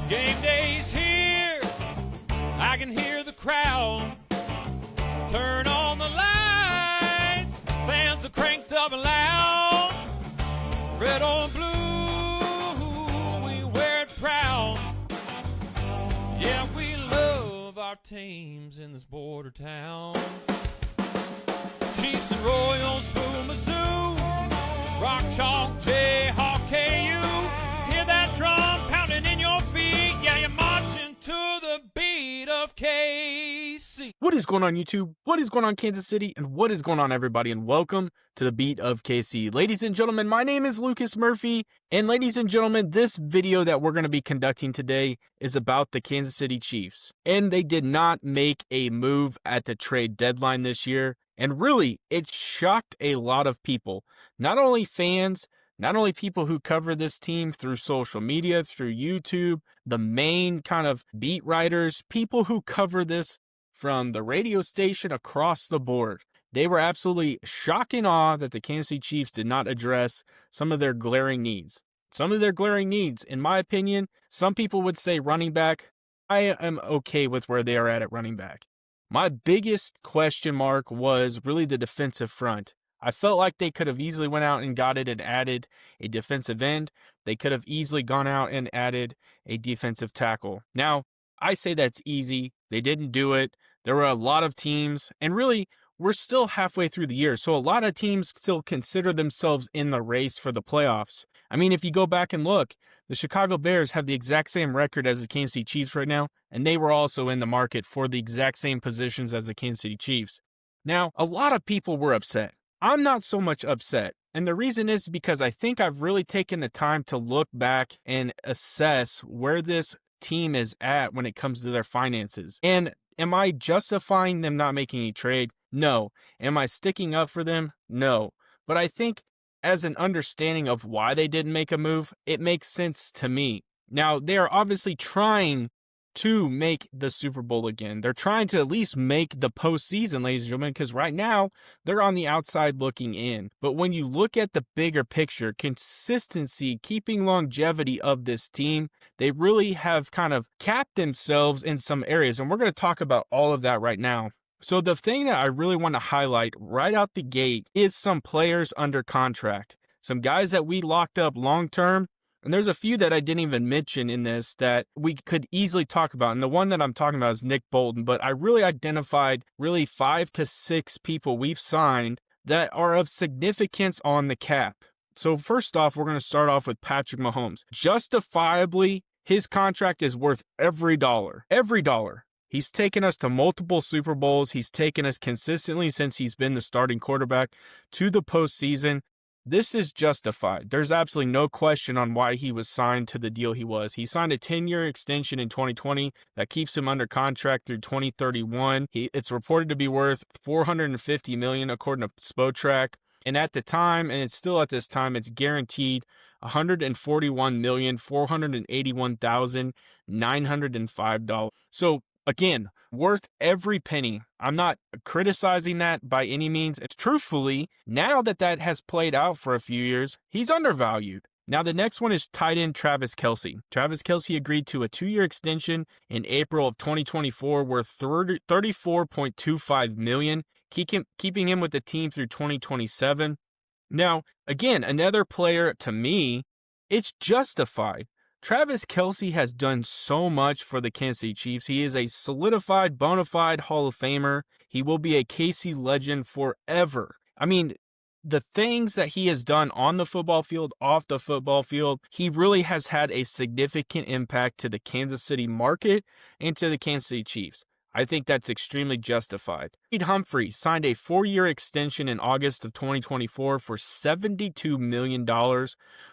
Game day's here, I can hear the crowd. Turn on the lights, fans are cranked up and loud. Red or blue, we wear it proud. Yeah, we love our teams in this border town. Chiefs and Royals, Boo Mizzou, Rock Chalk, Jayhawk, KU. Hear that drum pounding in your feet. Yeah, you're marching to the beat of KC. What is going on, YouTube? What is going on, Kansas City? And what is going on, everybody? And welcome to the beat of KC. Ladies and gentlemen, my name is Lucas Murphy. And ladies and gentlemen, this video that we're going to be conducting today is about the Kansas City Chiefs. And they did not make a move at the trade deadline this year. And really, it shocked a lot of people. Not only fans, not only people who cover this team through social media, through YouTube, the main kind of beat writers, people who cover this from the radio station across the board. They were absolutely shocked and awe that the Kansas City Chiefs did not address some of their glaring needs. Some of their glaring needs, in my opinion, some people would say running back. I am okay with where they are at running back. My biggest question mark was really the defensive front. I felt like they could have easily went out and got it and added a defensive end. They could have easily gone out and added a defensive tackle. Now, I say that's easy. They didn't do it. There were a lot of teams, and really, we're still halfway through the year, so a lot of teams still consider themselves in the race for the playoffs. I mean, if you go back and look, the Chicago Bears have the exact same record as the Kansas City Chiefs right now, and they were also in the market for the exact same positions as the Kansas City Chiefs. Now, a lot of people were upset. I'm not so much upset, and the reason is because I think I've really taken the time to look back and assess where this team is at when it comes to their finances. And am I justifying them not making a trade? No. Am I sticking up for them? No. But I think as an understanding of why they didn't make a move, it makes sense to me. Now, they are obviously trying to make the Super Bowl again. They're trying to at least make the postseason, ladies and gentlemen, because right now they're on the outside looking in. But when you look at the bigger picture, consistency, keeping longevity of this team, they really have kind of capped themselves in some areas. And we're going to talk about all of that right now. So the thing that I really want to highlight right out the gate is some players under contract. Some guys that we locked up long-term. And there's a few that I didn't even mention in this that we could easily talk about. And the one that I'm talking about is Nick Bolton. But I really identified 5 to 6 people we've signed that are of significance on the cap. So first off, we're going to start off with Patrick Mahomes. Justifiably, his contract is worth every dollar. Every dollar. He's taken us to multiple Super Bowls. He's taken us consistently since he's been the starting quarterback to the postseason. This is justified. There's absolutely no question on why he was signed to the deal he was. He signed a 10-year extension in 2020 that keeps him under contract through 2031. It's reported to be worth $450 million according to Spotrac. And at the time, and it's still at this time, it's guaranteed $141,481,905. So again, worth every penny. I'm not criticizing that by any means. It's truthfully, now that has played out for a few years, he's undervalued. Now, the next one is tight end Travis Kelce. Travis Kelce agreed to a 2-year extension in April of 2024 worth $34.25 million, keeping him with the team through 2027. Now, again, another player to me, it's justified. Travis Kelce has done so much for the Kansas City Chiefs. He is a solidified, bona fide Hall of Famer. He will be a KC legend forever. I mean, the things that he has done on the football field, off the football field, he really has had a significant impact to the Kansas City market and to the Kansas City Chiefs. I think that's extremely justified. Reed Humphrey signed a 4-year extension in August of 2024 for $72 million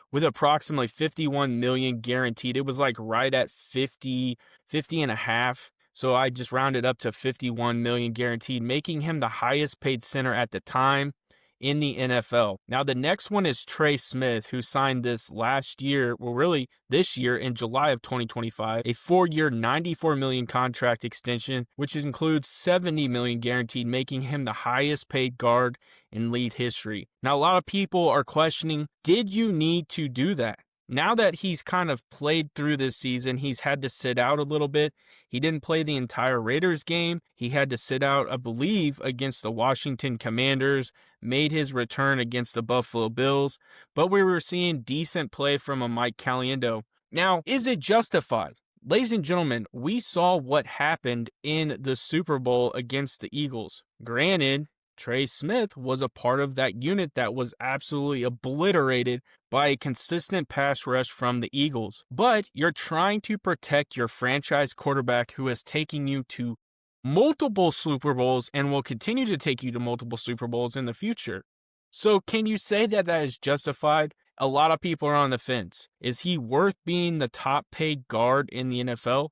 with approximately $51 million guaranteed. It was like right at 50 and a half. So I just rounded up to $51 million guaranteed, making him the highest paid center at the time in the NFL. Now, the next one is Trey Smith, who signed this last year, well, really this year in July of 2025, a 4-year, $94 million contract extension, which includes $70 million guaranteed, making him the highest paid guard in league history. Now, a lot of people are questioning, did you need to do that? Now that he's kind of played through this season, he's had to sit out a little bit. He didn't play the entire Raiders game. He had to sit out, I believe, against the Washington Commanders, made his return against the Buffalo Bills, but we were seeing decent play from a Mike Caliendo. Now, is it justified? Ladies and gentlemen, we saw what happened in the Super Bowl against the Eagles. Granted, Trey Smith was a part of that unit that was absolutely obliterated by a consistent pass rush from the Eagles. But you're trying to protect your franchise quarterback who is taking you to multiple Super Bowls and will continue to take you to multiple Super Bowls in the future. So can you say that that is justified? A lot of people are on the fence. Is he worth being the top paid guard in the NFL?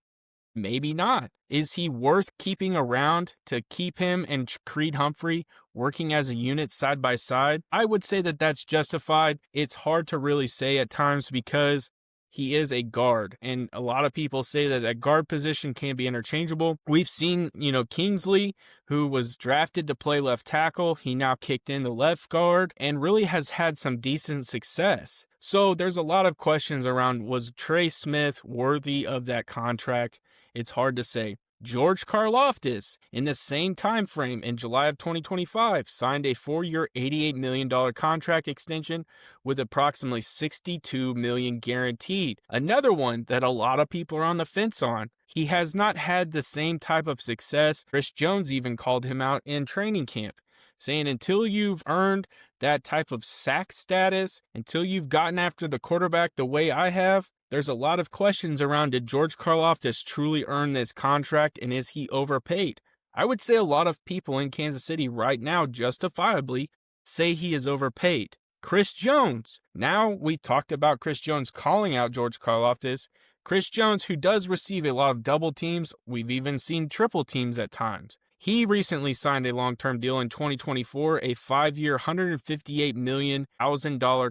Maybe not. Is he worth keeping around to keep him and Creed Humphrey working as a unit side by side? I would say that that's justified. It's hard to really say at times because he is a guard, and a lot of people say that that guard position can be interchangeable. We've seen, Kingsley, who was drafted to play left tackle. He now kicked in the left guard and really has had some decent success. So there's a lot of questions around, was Trey Smith worthy of that contract? It's hard to say. George Karlaftis, in the same time frame in July of 2025, signed a 4-year, $88 million contract extension with approximately $62 million guaranteed. Another one that a lot of people are on the fence on. He has not had the same type of success. Chris Jones even called him out in training camp, saying until you've earned that type of sack status, until you've gotten after the quarterback the way I have, there's a lot of questions around, did George Karlaftis truly earn this contract, and is he overpaid? I would say a lot of people in Kansas City right now justifiably say he is overpaid. Chris Jones. Now we talked about Chris Jones calling out George Karlaftis. Chris Jones, who does receive a lot of double teams, we've even seen triple teams at times. He recently signed a long-term deal in 2024, a 5-year, $158 million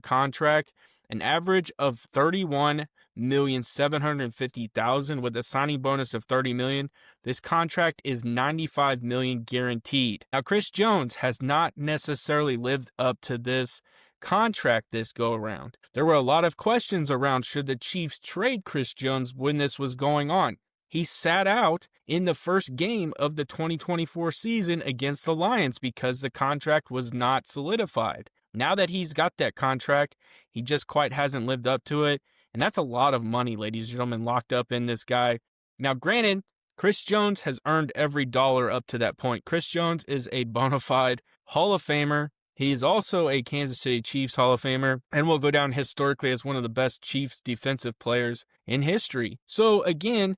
contract, an average of $31,750,000 with a signing bonus of $30 million. This contract is $95 million guaranteed. Now, Chris Jones has not necessarily lived up to this contract this go around. There were a lot of questions around, should the Chiefs trade Chris Jones when this was going on? He sat out in the first game of the 2024 season against the Lions because the contract was not solidified. Now that he's got that contract, he just quite hasn't lived up to it. And that's a lot of money, ladies and gentlemen, locked up in this guy. Now, granted, Chris Jones has earned every dollar up to that point. Chris Jones is a bona fide Hall of Famer. He is also a Kansas City Chiefs Hall of Famer and will go down historically as one of the best Chiefs defensive players in history. So again,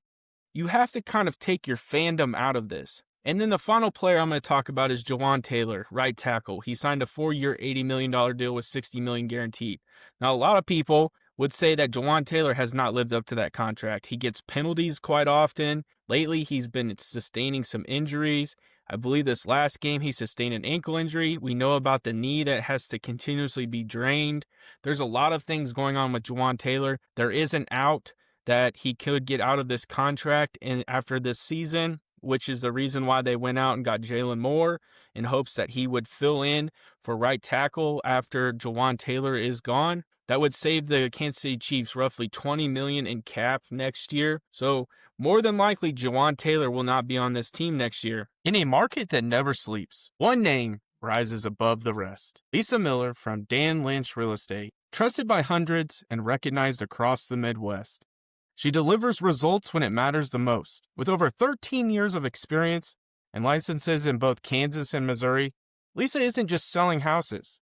you have to kind of take your fandom out of this. And then the final player I'm going to talk about is Jawaan Taylor, right tackle. He signed a 4-year, $80 million deal with $60 million guaranteed. Now, a lot of people would say that Jawaan Taylor has not lived up to that contract. He gets penalties quite often. Lately, he's been sustaining some injuries. I believe this last game, he sustained an ankle injury. We know about the knee that has to continuously be drained. There's a lot of things going on with Jawaan Taylor. There is an out that he could get out of this contract after this season, which is the reason why they went out and got Jalen Moore in hopes that he would fill in for right tackle after Jawaan Taylor is gone. That would save the Kansas City Chiefs roughly $20 million in cap next year. So more than likely, Jawaan Taylor will not be on this team next year. In a market that never sleeps, one name rises above the rest. Lisa Miller from Dan Lynch Real Estate, trusted by hundreds and recognized across the Midwest. She delivers results when it matters the most. With over 13 years of experience and licenses in both Kansas and Missouri, Lisa isn't just selling houses.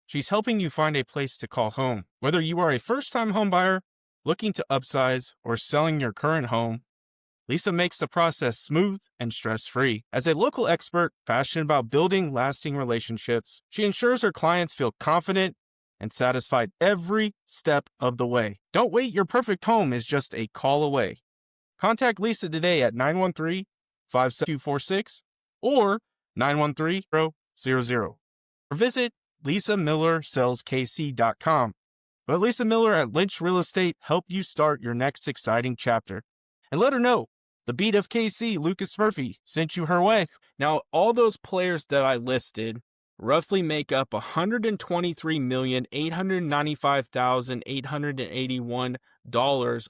She's helping you find a place to call home. Whether you are a first-time home buyer, looking to upsize, or selling your current home, Lisa makes the process smooth and stress-free. As a local expert passionate about building lasting relationships, she ensures her clients feel confident and satisfied every step of the way. Don't wait, your perfect home is just a call away. Contact Lisa today at 913-5246 or 913-000. Or visit LisaMillerSellsKC.com. Let Lisa Miller at Lynch Real Estate help you start your next exciting chapter. And let her know the Beat of KC, Lucas Murphy, sent you her way. Now, all those players that I listed roughly make up $123,895,881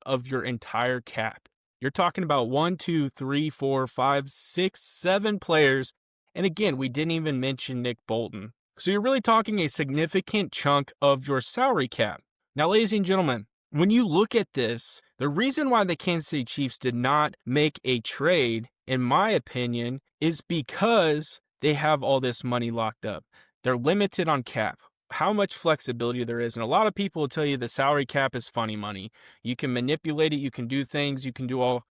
of your entire cap. You're talking about 1, 2, 3, 4, 5, 6, 7 players. And again, we didn't even mention Nick Bolton. So you're really talking a significant chunk of your salary cap. Now, ladies and gentlemen, when you look at this, the reason why the Kansas City Chiefs did not make a trade, in my opinion, is because they have all this money locked up. They're limited on cap, how much flexibility there is. And a lot of people will tell you the salary cap is funny money. You can manipulate it. You can do things. You can do all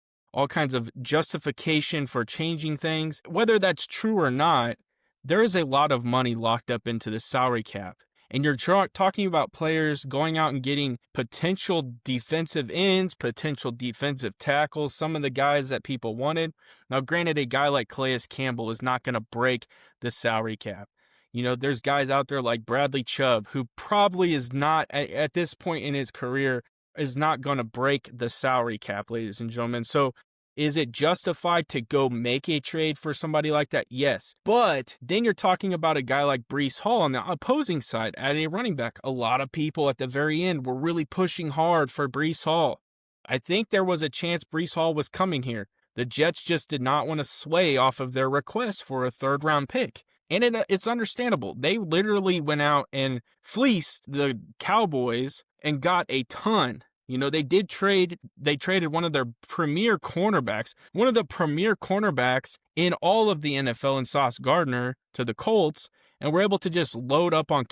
kinds of justification for changing things. Whether that's true or not, there is a lot of money locked up into the salary cap. And you're talking about players going out and getting potential defensive ends, potential defensive tackles, some of the guys that people wanted. Now, granted, a guy like Calais Campbell is not going to break the salary cap. You know, there's guys out there like Bradley Chubb, who probably is not, at this point in his career, is not going to break the salary cap, ladies and gentlemen. So, is it justified to go make a trade for somebody like that? Yes. But then you're talking about a guy like Breece Hall on the opposing side, adding a running back. A lot of people at the very end were really pushing hard for Breece Hall. I think there was a chance Breece Hall was coming here. The Jets just did not want to sway off of their request for a third-round pick. And it's understandable. They literally went out and fleeced the Cowboys and got a ton. You know, they traded one of their premier cornerbacks, in all of the NFL, in Sauce Gardner, to the Colts, and were able to just load up on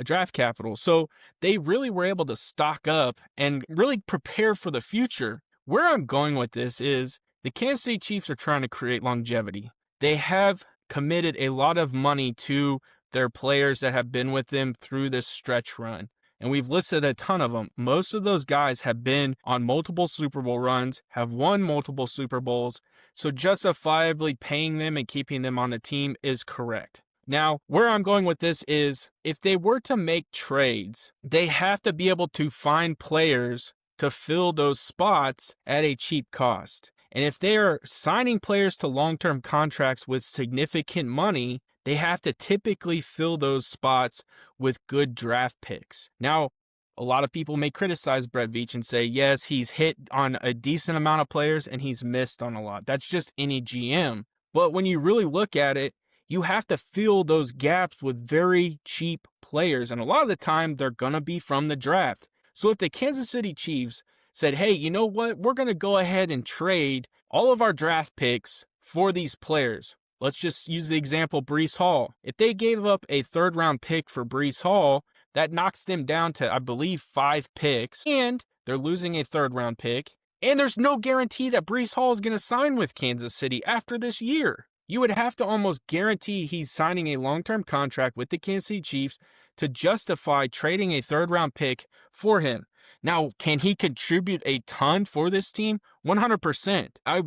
draft capital. So they really were able to stock up and really prepare for the future. Where I'm going with this is the Kansas City Chiefs are trying to create longevity. They have committed a lot of money to their players that have been with them through this stretch run. And we've listed a ton of them. Most of those guys have been on multiple Super Bowl runs, have won multiple Super Bowls. So justifiably paying them and keeping them on the team is correct. Now, where I'm going with this is if they were to make trades, they have to be able to find players to fill those spots at a cheap cost. And if they are signing players to long-term contracts with significant money, they have to typically fill those spots with good draft picks. Now, a lot of people may criticize Brett Veach and say, yes, he's hit on a decent amount of players and he's missed on a lot. That's just any GM. But when you really look at it, you have to fill those gaps with very cheap players. And a lot of the time, they're going to be from the draft. So if the Kansas City Chiefs said, hey, you know what? We're going to go ahead and trade all of our draft picks for these players. Let's just use the example Breece Hall. If they gave up a third-round pick for Breece Hall, that knocks them down to, I believe, 5 picks, and they're losing a third-round pick, and there's no guarantee that Breece Hall is going to sign with Kansas City after this year. You would have to almost guarantee he's signing a long-term contract with the Kansas City Chiefs to justify trading a third-round pick for him. Now, can he contribute a ton for this team? 100%. I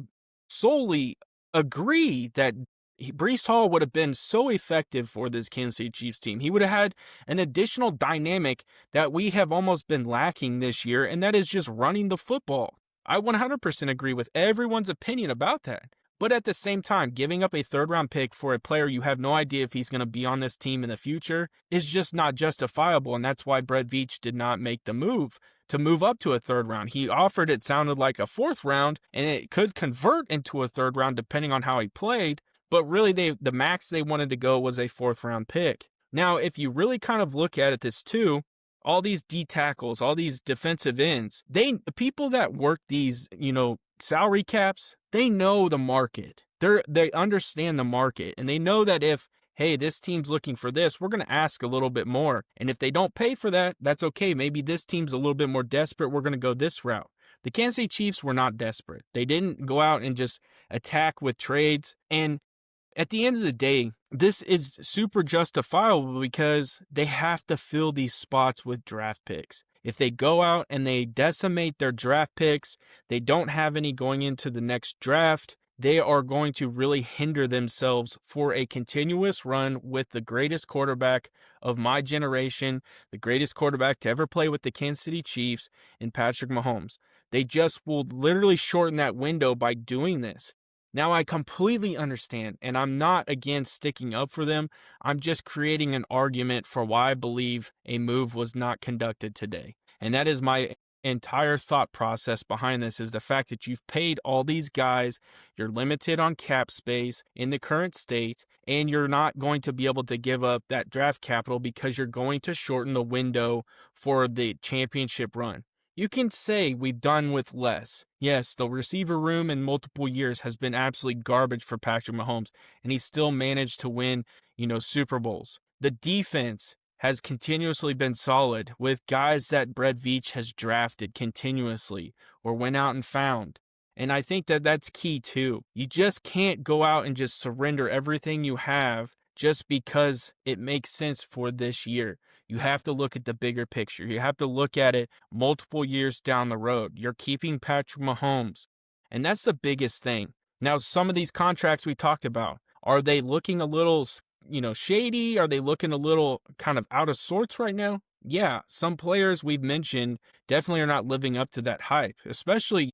solely agree that Breece Hall would have been so effective for this Kansas City Chiefs team. He would have had an additional dynamic that we have almost been lacking this year, and that is just running the football. I 100% agree with everyone's opinion about that. But at the same time, giving up a third-round pick for a player you have no idea if he's going to be on this team in the future is just not justifiable, and that's why Brett Veach did not make the move to move up to a third round. He offered, it sounded like, a fourth round, and it could convert into a third round depending on how he played, but really the max they wanted to go was a fourth-round pick. Now, if you really kind of look at it this too, all these D tackles, all these defensive ends, the people that work these, salary caps, they know the market. They understand the market, and they know that if, hey, this team's looking for this, we're going to ask a little bit more. And if they don't pay for that, that's okay. Maybe this team's a little bit more desperate. We're going to go this route. The Kansas City Chiefs were not desperate. They didn't go out and just attack with trades. And at the end of the day, this is super justifiable because they have to fill these spots with draft picks. If they go out and they decimate their draft picks, they don't have any going into the next draft, they are going to really hinder themselves for a continuous run with the greatest quarterback of my generation, the greatest quarterback to ever play with the Kansas City Chiefs, in Patrick Mahomes. They just will literally shorten that window by doing this. Now, I completely understand, and I'm not against sticking up for them. I'm just creating an argument for why I believe a move was not conducted today. And that is my entire thought process behind this, is the fact that you've paid all these guys, you're limited on cap space in the current state, and you're not going to be able to give up that draft capital because you're going to shorten the window for the championship run. You can say we've done with less. Yes, the receiver room in multiple years has been absolutely garbage for Patrick Mahomes, and he's still managed to win, Super Bowls. The defense has continuously been solid with guys that Brett Veach has drafted continuously or went out and found. And I think that that's key too. You just can't go out and just surrender everything you have just because it makes sense for this year. You have to look at the bigger picture. You have to look at it multiple years down the road. You're keeping Patrick Mahomes, and that's the biggest thing. Now, some of these contracts we talked about, are they looking a little, shady? Are they looking a little kind of out of sorts right now? Yeah, some players we've mentioned definitely are not living up to that hype, especially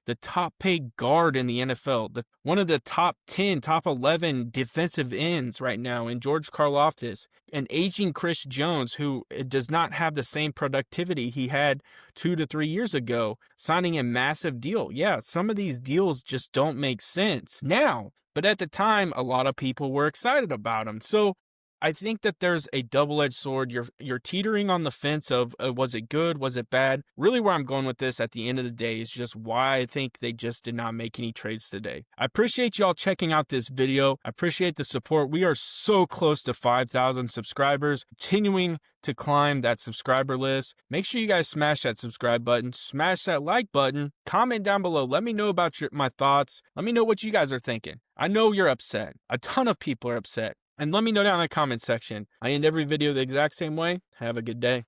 the top paid guard in the NFL, one of the top 10, top 11 defensive ends right now in George Karlaftis, an aging Chris Jones who does not have the same productivity he had 2 to 3 years ago, signing a massive deal. Yeah, some of these deals just don't make sense now, but at the time, a lot of people were excited about them. So I think that there's a double-edged sword. You're teetering on the fence of was it good, was it bad? Really, where I'm going with this at the end of the day is just why I think they just did not make any trades today. I appreciate y'all checking out this video. I appreciate the support. We are so close to 5,000 subscribers, continuing to climb that subscriber list. Make sure you guys smash that subscribe button, smash that like button, comment down below. Let me know about my thoughts. Let me know what you guys are thinking. I know you're upset. A ton of people are upset. And let me know down in the comment section. I end every video the exact same way. Have a good day.